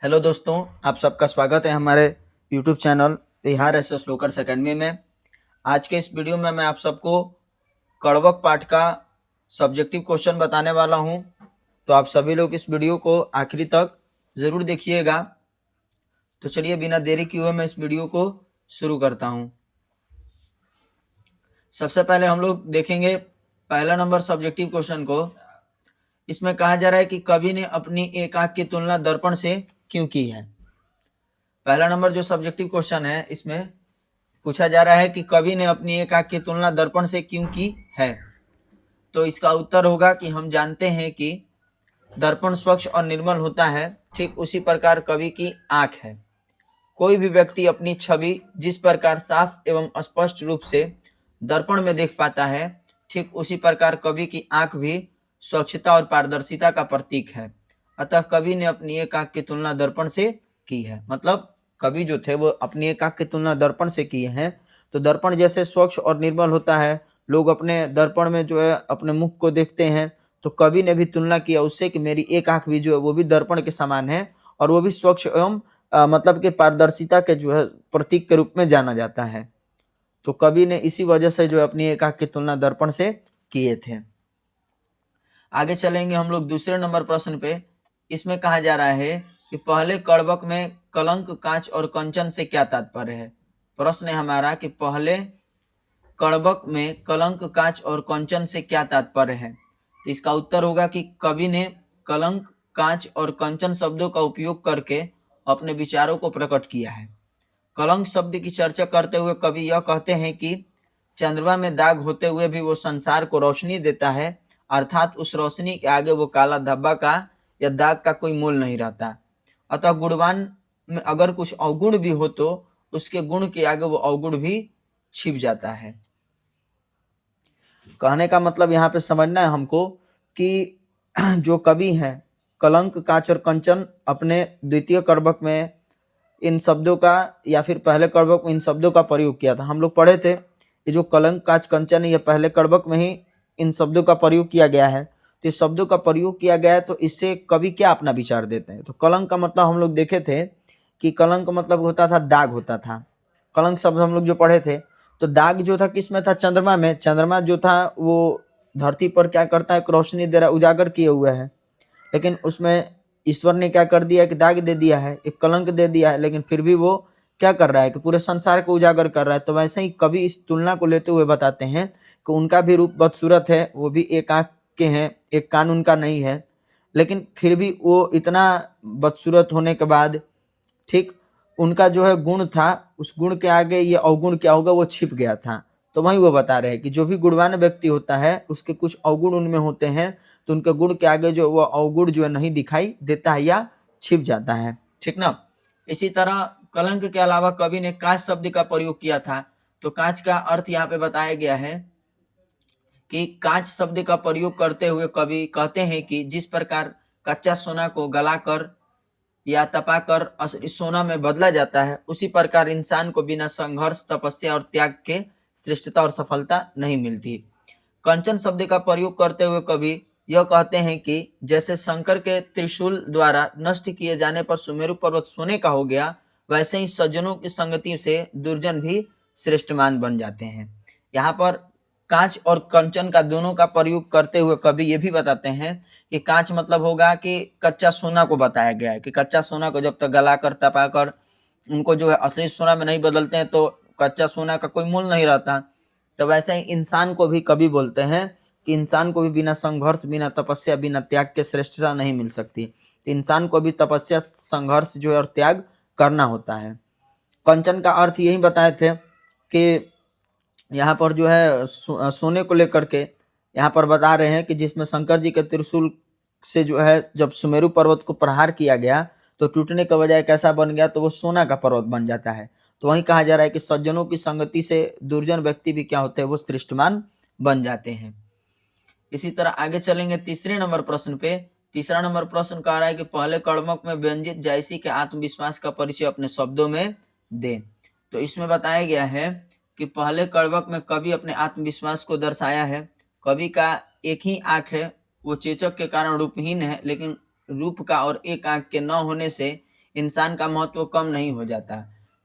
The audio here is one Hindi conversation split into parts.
हेलो दोस्तों, आप सबका स्वागत है हमारे YouTube channel Bihar S S lockers academy में। आज के इस वीडियो में मैं आप सबको कड़वक पाठ का सब्जेक्टिव क्वेश्चन बताने वाला हूं, तो आप सभी लोग इस वीडियो को आखिरी तक ज़रूर देखिएगा। तो चलिए बिना देरी किए हुए मैं इस वीडियो को शुरू करता हूं। सबसे पहले हम लोग देखेंगे पहला नंबर सब्जेक्टिव क्वेश्चन को। इसमें कहा जा रहा है कि कवि ने अपनी एक आंख की तुलना दर्पण से क्यों की है। पहला नंबर जो सब्जेक्टिव क्वेश्चन है, इसमें पूछा जा रहा है कि कवि ने अपनी एक आंख की तुलना दर्पण से क्यों की है। तो इसका उत्तर होगा कि हम जानते हैं कि दर्पण स्वच्छ और निर्मल होता है, ठीक उसी प्रकार कवि की आंख है। कोई भी व्यक्ति अपनी छवि जिस प्रकार साफ एवं स्पष्ट रूप से दर्पण में देख पाता है, ठीक उसी प्रकार कवि की आंख भी स्वच्छता और पारदर्शिता का प्रतीक है। अतः कवि ने अपनी एक आंख की तुलना दर्पण से की है। मतलब कवि जो थे वो अपनी एक आंख की तुलना दर्पण से किए हैं। तो दर्पण जैसे स्वच्छ और निर्मल होता है, लोग अपने दर्पण में जो है अपने मुख को देखते हैं, तो कवि ने भी तुलना किया उससे कि मेरी एक आंख भी जो है वो भी दर्पण के समान है और वो भी स्वच्छ एवं मतलब कि पारदर्शिता के जो है प्रतीक के रूप में जाना जाता है। तो कवि ने इसी वजह से जो है अपनी एक आंख की तुलना दर्पण से किए थे। आगे चलेंगे हम लोग दूसरे नंबर प्रश्न पे। इसमें कहा जा रहा है कि पहले कड़वक में कलंक, कांच और कंचन से क्या तात्पर्य है। प्रश्न है हमारा कि पहले कड़वक में कलंक, कांच और कंचन से क्या तात्पर्य है। तो इसका उत्तर होगा कि कवि ने कलंक, कांच और कंचन शब्दों का उपयोग करके अपने विचारों को प्रकट किया है। कलंक शब्द की चर्चा करते हुए कवि यह कहते हैं कि चंद्रमा में दाग होते हुए भी वो संसार को रोशनी देता है, अर्थात उस रोशनी के आगे वो काला धब्बा का या दाग का कोई मोल नहीं रहता। अतः गुणवान में अगर कुछ अवगुण भी हो तो उसके गुण के आगे वो अवगुण भी छिप जाता है। कहने का मतलब यहाँ पे समझना है हमको कि जो कवि हैं कलंक, कांच और कंचन अपने द्वितीय कड़वक में इन शब्दों का या फिर पहले कड़वक में इन शब्दों का प्रयोग किया था। हम लोग पढ़े थे ये जो कलंक, कांच, कंचन है ये पहले कड़वक में ही इन शब्दों का प्रयोग किया गया है। तो इस शब्दों का प्रयोग किया गया है, तो इससे कवि क्या अपना विचार देते हैं। तो कलंक का मतलब हम लोग देखे थे कि कलंक मतलब होता था दाग होता था। कलंक शब्द हम लोग जो पढ़े थे, तो दाग जो था किसमें था, चंद्रमा में। चंद्रमा जो था वो धरती पर क्या करता है, रोशनी दे रहा, उजागर किए हुए है, लेकिन उसमें ईश्वर ने क्या कर दिया कि दाग दे दिया है, एक कलंक दे दिया है, लेकिन फिर भी वो क्या कर रहा है कि पूरे संसार को उजागर कर रहा है। तो वैसे ही कवि इस तुलना को लेते हुए बताते हैं कि उनका भी रूप बदसूरत है, वो भी एक आंख के हैं, एक कान उनका नहीं है, लेकिन फिर भी वो इतना बदसूरत होने के बाद ठीक उनका जो है गुण था, उस गुण के आगे ये अवगुण क्या होगा वो छिप गया था। तो वही वो बता रहे हैं कि जो भी गुणवान व्यक्ति होता है उसके कुछ अवगुण उनमें होते हैं, तो उनके गुण के आगे जो वो अवगुण जो है नहीं दिखाई देता है या छिप जाता है, ठीक ना। इसी तरह कलंक के अलावा कवि ने कांच शब्द का प्रयोग किया था। तो कांच का अर्थ यहाँ पे बताया गया है कि कांच शब्द का प्रयोग करते हुए कवि कहते हैं कि जिस प्रकार कच्चा सोना को गलाकर या तपाकर असली सोना में बदला जाता है, उसी प्रकार इंसान को बिना संघर्ष, तपस्या और त्याग के श्रेष्ठता और सफलता नहीं मिलती। कंचन शब्द का प्रयोग करते हुए कवि यह कहते हैं कि जैसे शंकर के त्रिशूल द्वारा नष्ट किए जाने पर सुमेरु पर्वत सोने का हो गया, वैसे ही सज्जनों की संगति से दुर्जन भी श्रेष्ठमान बन जाते हैं। यहाँ पर कांच और कंचन का दोनों का प्रयोग करते हुए कवि ये भी बताते हैं कि कांच मतलब होगा कि कच्चा सोना को बताया गया है कि कच्चा सोना को जब तक गलाकर तपाकर उनको जो है असली सोना में नहीं बदलते हैं तो कच्चा सोना का कोई मूल नहीं रहता। तो वैसे ही इंसान को भी कवि बोलते हैं कि इंसान को भी बिना संघर्ष, बिना तपस्या, बिना त्याग के श्रेष्ठता नहीं मिल सकती। तो इंसान को भी तपस्या, संघर्ष जो है और त्याग करना होता है। कंचन का अर्थ यही बताए थे कि यहाँ पर जो है सोने को लेकर के यहाँ पर बता रहे हैं कि जिसमें शंकर जी के त्रिशूल से जो है जब सुमेरु पर्वत को प्रहार किया गया तो टूटने का बजाय कैसा बन गया, तो वो सोना का पर्वत बन जाता है। तो वहीं कहा जा रहा है कि सज्जनों की संगति से दुर्जन व्यक्ति भी क्या होते हैं, वो श्रेष्ठमान बन जाते हैं। इसी तरह आगे चलेंगे तीसरे नंबर प्रश्न पे। तीसरा नंबर प्रश्न कह रहा है कि पहले कड़मक में व्यंजित जायसी के आत्मविश्वास का परिचय अपने शब्दों में दे। तो इसमें बताया गया है कि पहले कड़वक में कवि अपने आत्मविश्वास को दर्शाया है। कवि का एक ही आंख है, वो चेचक के कारण रूपहीन है, लेकिन रूप का और एक आंख के न होने से इंसान का महत्व कम नहीं हो जाता।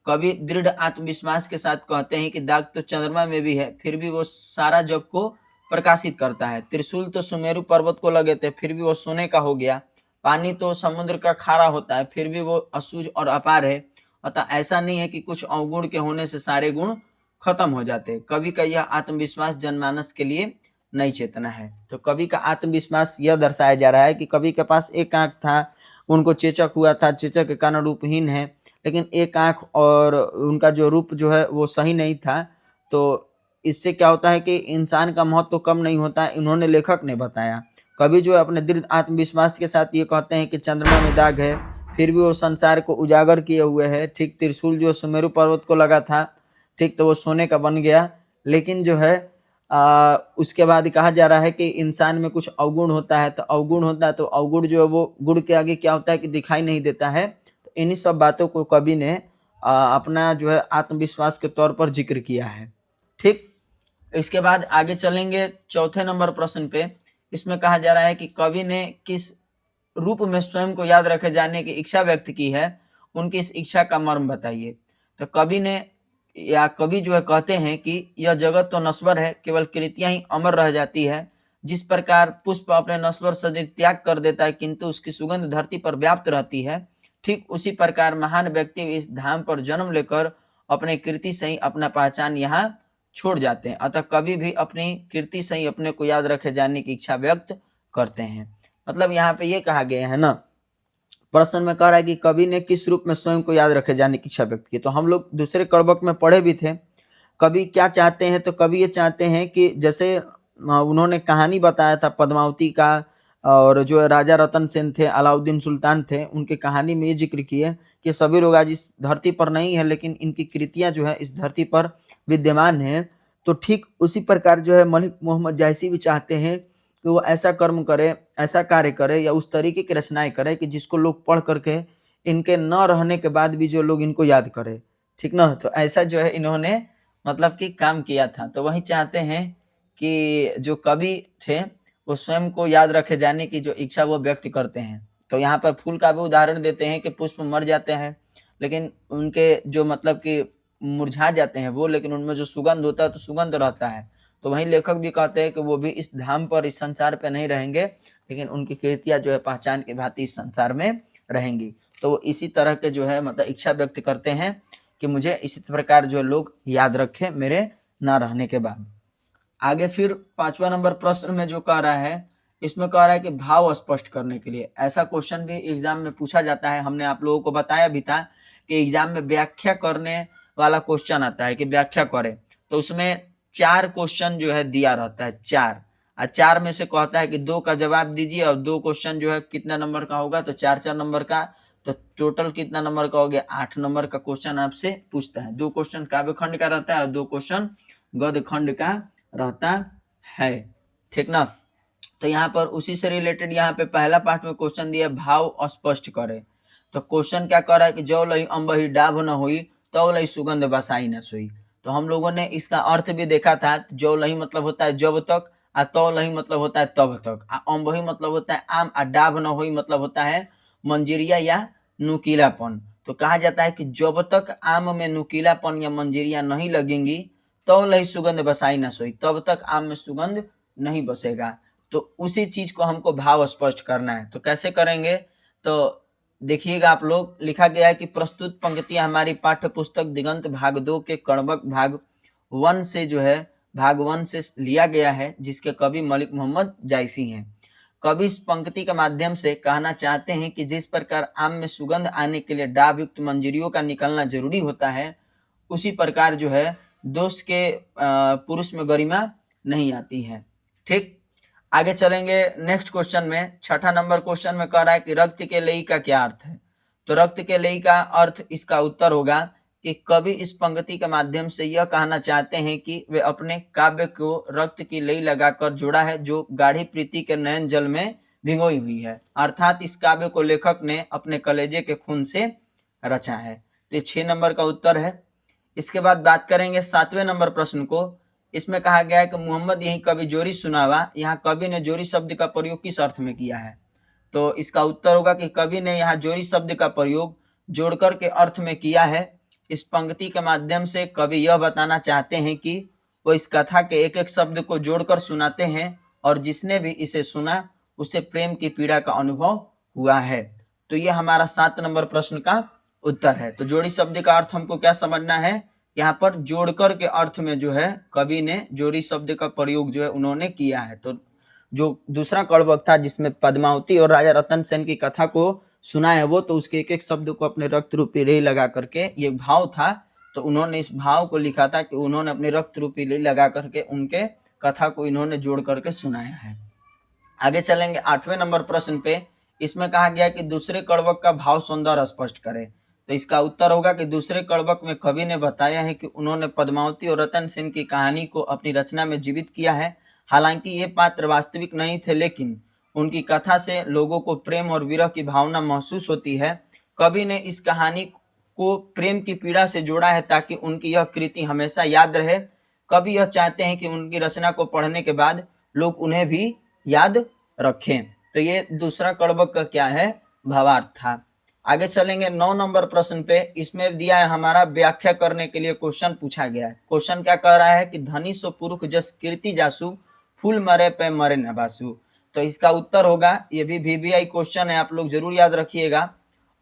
कवि दृढ़ आत्मविश्वास के साथ कहते हैं कि दाग तो चंद्रमा में भी है, फिर भी वो सारा जग को प्रकाशित करता है। त्रिशूल तो सुमेरु पर्वत को लगे थे, फिर भी वो सोने का हो गया। पानी तो समुद्र का खारा होता है, फिर भी वो असूझ और अपार है। अतः ऐसा नहीं है कि कुछ अवगुण के होने से सारे गुण खत्म हो जाते। कवि का यह आत्मविश्वास जनमानस के लिए नई चेतना है। तो कवि का आत्मविश्वास यह दर्शाया जा रहा है कि कवि के पास एक आंख था, उनको चेचक हुआ था, चेचक के कारण रूपहीन है, लेकिन एक आंख और उनका जो रूप जो है वो सही नहीं था। तो इससे क्या होता है कि इंसान का महत्व तो कम नहीं होता, इन्होंने लेखक ने बताया। कवि जो है अपने दृढ़ आत्मविश्वास के साथ ये कहते हैं कि चंद्रमा में दाग है, फिर भी वो संसार को उजागर किए हुए है। ठीक त्रिशूल जो सुमेरु पर्वत को लगा था, ठीक तो वो सोने का बन गया। लेकिन जो है उसके बाद कहा जा रहा है कि इंसान में कुछ अवगुण होता है, तो अवगुण होता है तो अवगुण जो है वो गुण के आगे क्या होता है कि दिखाई नहीं देता है। तो इन्हीं सब बातों को कवि ने अपना जो है आत्मविश्वास के तौर पर जिक्र किया है। ठीक, इसके बाद आगे चलेंगे चौथे नंबर प्रश्न पे। इसमें कहा जा रहा है कि कवि ने किस रूप में स्वयं को याद रखे जाने की इच्छा व्यक्त की है, उनकी इस इच्छा का मर्म बताइए। तो कवि ने या कवि जो है कहते हैं कि यह जगत तो नश्वर है, केवल कृतियां ही अमर रह जाती है। जिस प्रकार पुष्प अपने नश्वर शरीर त्याग कर देता है किंतु उसकी सुगंध धरती पर व्याप्त रहती है, ठीक उसी प्रकार महान व्यक्ति इस धाम पर जन्म लेकर अपने कृति से ही अपना पहचान यहाँ छोड़ जाते हैं। अतः कवि भी अपनी कृति से ही अपने को याद रखे जाने की इच्छा व्यक्त करते हैं। मतलब यहाँ पे ये कहा गया है ना, प्रश्न में कह रहा है कि कवि ने किस रूप में स्वयं को याद रखे जाने की इच्छा व्यक्त की। तो हम लोग दूसरे करबक में पढ़े भी थे, कवि क्या चाहते हैं, तो कवि ये चाहते हैं कि जैसे उन्होंने कहानी बताया था पद्मावती का, और जो राजा रतन सेन थे, अलाउद्दीन सुल्तान थे, उनके कहानी में ये जिक्र किए कि सभी लोग आज इस धरती पर नहीं है, लेकिन इनकी कृतियां जो है इस धरती पर विद्यमान है। तो ठीक उसी प्रकार जो है मलिक मोहम्मद जायसी भी चाहते हैं कि वो ऐसा कर्म करे, ऐसा कार्य करे या उस तरीके की रचनाएं करे कि जिसको लोग पढ़ करके इनके न रहने के बाद भी जो लोग इनको याद करे। ठीक ना, तो ऐसा जो है इन्होंने मतलब कि काम किया था। तो वही चाहते हैं कि जो कवि थे वो स्वयं को याद रखे जाने की जो इच्छा वो व्यक्त करते हैं। तो यहाँ पर फूल का भी उदाहरण देते हैं कि पुष्प मर जाते हैं, लेकिन उनके जो मतलब कि मुरझा जाते हैं वो, लेकिन उनमें जो सुगंध होता है तो सुगंध रहता है। तो वही लेखक भी कहते हैं कि वो भी इस धाम पर, इस संसार पे नहीं रहेंगे, लेकिन उनकी कृतियां जो है पहचान की भांति इस संसार में रहेंगी। तो इसी तरह के जो है मतलब इच्छा व्यक्त करते हैं कि मुझे इसी प्रकार जो लोग याद रखें मेरे ना रहने के बाद। आगे फिर 5वां नंबर प्रश्न में जो कह रहा है, इसमें कह रहा है कि भाव स्पष्ट करने के लिए। ऐसा क्वेश्चन भी एग्जाम में पूछा जाता है। हमने आप लोगों को बताया भी था कि एग्जाम में व्याख्या करने वाला क्वेश्चन आता है कि व्याख्या करें, तो उसमें 4 क्वेश्चन जो है दिया रहता है, 4, और 4 में से कहता है कि 2 का जवाब दीजिए, और 2 क्वेश्चन जो है कितना नंबर का होगा, तो 4-4 नंबर का। तो टोटल कितना नंबर का हो गया, 8 नंबर का क्वेश्चन आपसे पूछता है। 2 क्वेश्चन काव्य खंड का रहता है और 2 क्वेश्चन गद्य खंड का रहता है। ठीक ना, तो यहाँ पर उसी से रिलेटेड यहाँ पे पहला पार्ट में क्वेश्चन दिया भाव स्पष्ट करे। तो क्वेश्चन क्या कर रहा है कि जो लई अम्बही डाभ न हुई तो लई सुगंध बसाई न सोई। तो हम लोगों ने इसका अर्थ भी देखा था। जो लही मतलब होता है जब तक, आ तो लही मतलब होता है तब तक, आ अम्बही मतलब होता है आम, आ डाभ न हुई मतलब होता है मंजीरिया या नुकीलापन। तो कहा जाता है कि जब तक आम में नुकीलापन या मंजीरिया नहीं लगेंगी तो लही सुगंध बसाई न सोई, तब तक आम में सुगंध नहीं बसेगा। तो उसी चीज को हमको भाव स्पष्ट करना है। तो कैसे करेंगे, तो देखिएगा आप लोग, लिखा गया है कि प्रस्तुत पंक्तियां हमारी पाठ्य पुस्तक दिगंत भाग 2 के कणबक भाग 1 से जो है भाग 1 से लिया गया है, जिसके कवि मलिक मोहम्मद जायसी हैं। कवि इस पंक्ति के माध्यम से कहना चाहते हैं कि जिस प्रकार आम में सुगंध आने के लिए डाभ युक्त मंजरियों का निकलना जरूरी होता है, उसी प्रकार जो है दोष के पुरुष में गरिमा नहीं आती है। ठीक, आगे चलेंगे नेक्स्ट क्वेश्चन में। 6ठा नंबर क्वेश्चन में कह रहा है कि रक्त के लेई का क्या अर्थ है। तो रक्त के लेई का अर्थ, इसका उत्तर होगा कि कवि इस पंक्ति के माध्यम से यह कहना चाहते हैं कि वे अपने काव्य को रक्त की लेई लगाकर जोड़ा है, जो गाढ़ी प्रीति के नयन जल में भिगोई हुई है। अर्थात इस काव्य को लेखक ने अपने कलेजे के खून से रचा है। तो ये 6 नंबर का उत्तर है। इसके बाद बात करेंगे 7वें नंबर प्रश्न को। इसमें कहा गया है कि मोहम्मद यही कवि जोरी सुनावा। यहाँ कवि ने जोरी शब्द का प्रयोग किस अर्थ में किया है। तो इसका उत्तर होगा कि कवि ने यहाँ जोरी शब्द का प्रयोग जोड़कर के अर्थ में किया है। इस पंक्ति के माध्यम से कवि यह बताना चाहते हैं कि वो इस कथा के एक एक शब्द को जोड़कर सुनाते हैं और जिसने भी इसे सुना उसे प्रेम की पीड़ा का अनुभव हुआ है। तो ये हमारा 7 नंबर प्रश्न का उत्तर है। तो जोड़ी शब्द का अर्थ हमको क्या समझना है, यहाँ पर जोड़कर के अर्थ में जो है कवि ने जोड़ी शब्द का प्रयोग जो है उन्होंने किया है। तो जो दूसरा कड़वक था जिसमें पद्मावती और राजा रतन सेन की कथा को सुना है वो, तो उसके एक एक शब्द को अपने रक्त रूपी रेई लगा करके, ये भाव था तो उन्होंने इस भाव को लिखा था कि उन्होंने अपने रक्त रूपी रेई लगा करके उनके कथा को इन्होंने जोड़ करके सुनाया है। आगे चलेंगे 8वें नंबर प्रश्न पे। इसमें कहा गया कि दूसरे कड़वक का भाव सौंदर्य स्पष्ट करे। तो इसका उत्तर होगा कि दूसरे कड़वक में कवि ने बताया है कि उन्होंने पद्मावती और रतन सेन की कहानी को अपनी रचना में जीवित किया है। हालांकि ये पात्र वास्तविक नहीं थे, लेकिन उनकी कथा से लोगों को प्रेम और विरह की भावना महसूस होती है। कवि ने इस कहानी को प्रेम की पीड़ा से जोड़ा है ताकि उनकी यह कृति हमेशा याद रहे। कवि यह चाहते हैं कि उनकी रचना को पढ़ने के बाद लोग उन्हें भी याद रखें। तो ये दूसरा कड़वक का क्या है, भावार्थ था। आगे चलेंगे 9 नंबर प्रश्न पे। इसमें दिया है हमारा व्याख्या करने के लिए क्वेश्चन पूछा गया है। क्वेश्चन क्या कह रहा है कि धनी सो पुरुष जस कीर्ति जासु, फूल मरे पे मरे न बासु। तो इसका उत्तर होगा, ये भी VVI क्वेश्चन है, आप लोग जरूर याद रखिएगा।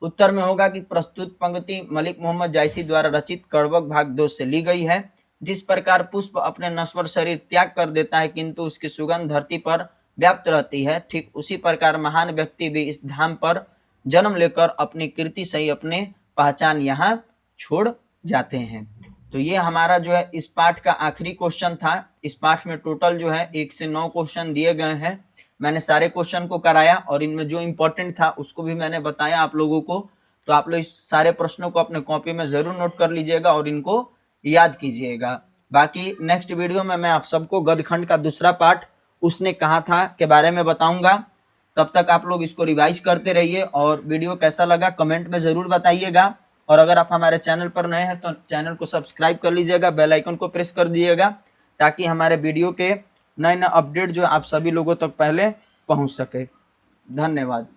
उत्तर में होगा कि प्रस्तुत पंक्ति मलिक मोहम्मद जायसी द्वारा रचित कड़वक भाग 2 से ली गई है। जिस प्रकार पुष्प अपने नश्वर शरीर त्याग कर देता है किंतु उसकी सुगंध धरती पर व्याप्त रहती है, ठीक उसी प्रकार महान व्यक्ति भी इस धाम पर जन्म लेकर अपनी कीर्ति से ही अपने पहचान यहाँ छोड़ जाते हैं। तो ये हमारा जो है इस पाठ का आखिरी क्वेश्चन था। इस पाठ में टोटल जो है 1 से 9 क्वेश्चन दिए गए हैं। मैंने सारे क्वेश्चन को कराया और इनमें जो इम्पोर्टेंट था उसको भी मैंने बताया आप लोगों को। तो आप लोग इस सारे प्रश्नों को अपने कॉपी में जरूर नोट कर लीजिएगा और इनको याद कीजिएगा। बाकी नेक्स्ट वीडियो में मैं आप सबको गद्यखंड का दूसरा पाठ उसने कहा था के बारे में बताऊंगा। तब तक आप लोग इसको रिवाइज करते रहिए और वीडियो कैसा लगा कमेंट में जरूर बताइएगा। और अगर आप हमारे चैनल पर नए हैं तो चैनल को सब्सक्राइब कर लीजिएगा, बेल आइकन को प्रेस कर दीजिएगा ताकि हमारे वीडियो के नए नए अपडेट जो आप सभी लोगों तक पहले पहुंच सके। धन्यवाद।